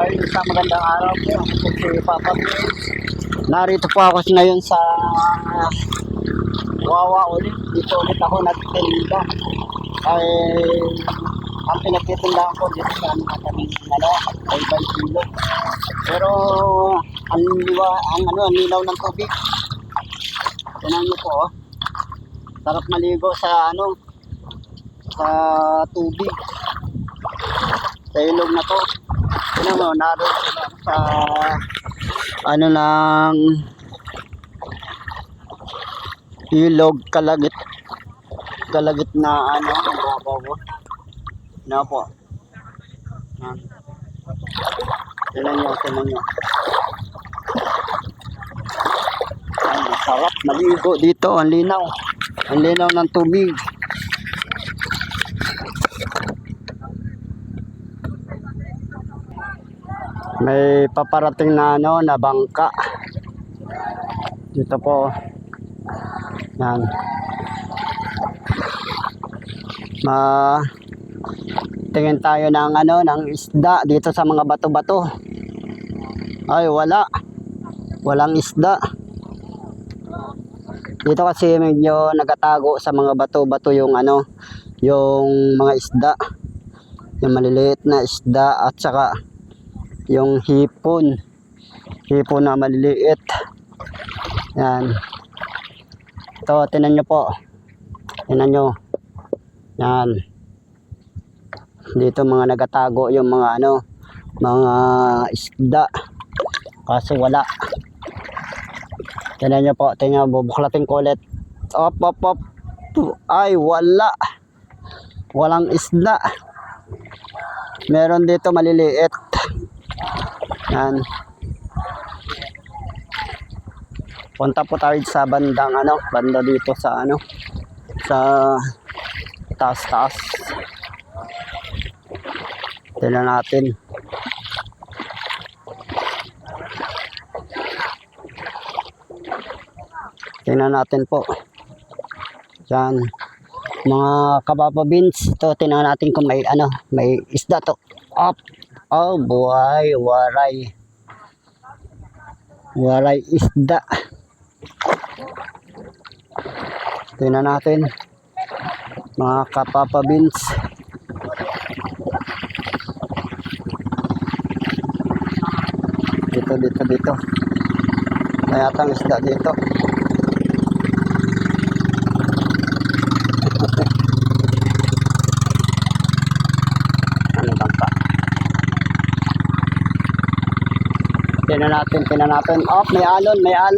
Ay, sa magandang araw po. Ako si Papa Prince. Narito po ako ngayon sa Wawa ulit. Dito ulit ako nagtitinda. Ay, ang pinagtitindahan ko dito sa aming ay 5 kilo. Pero ang lilaw ng tubig. Tingnan niyo po, oh. Sarap maligo sa sa tubig. Sa ilog na to. Tingnan mo, naroon sila sa ng ilog, kalagit na babaw. Na po. Tingnan nyo. Ay, sarap maligo dito, ang linaw ng tubig. May paparating na na bangka dito po. Yan. Tingin tayo ng ng isda dito sa mga bato-bato. Ay, walang isda dito kasi medyo nagatago sa mga bato-bato yung yung mga isda, yung maliliit na isda at saka yung hipon na maliliit. Yan. Ito, tinan nyo po. Yan. Dito mga nagatago yung mga mga isda. Kaso wala. Tinan nyo po. Bubuklatin ko ulit. Op. Ay, walang isda. Meron dito maliliit. Yan. Punta po tayo sa bandang banda dito sa sa taas. Tingnan natin. Tingnan natin po. Yan. Mga kababa beans. Ito, tingnan natin kung may may isda to. Up. Oh boy, waray isda. Tingnan natin mga kapapa beans. Dito may atang isda dito. Bangka. Tingnan natin. Oh, may alon.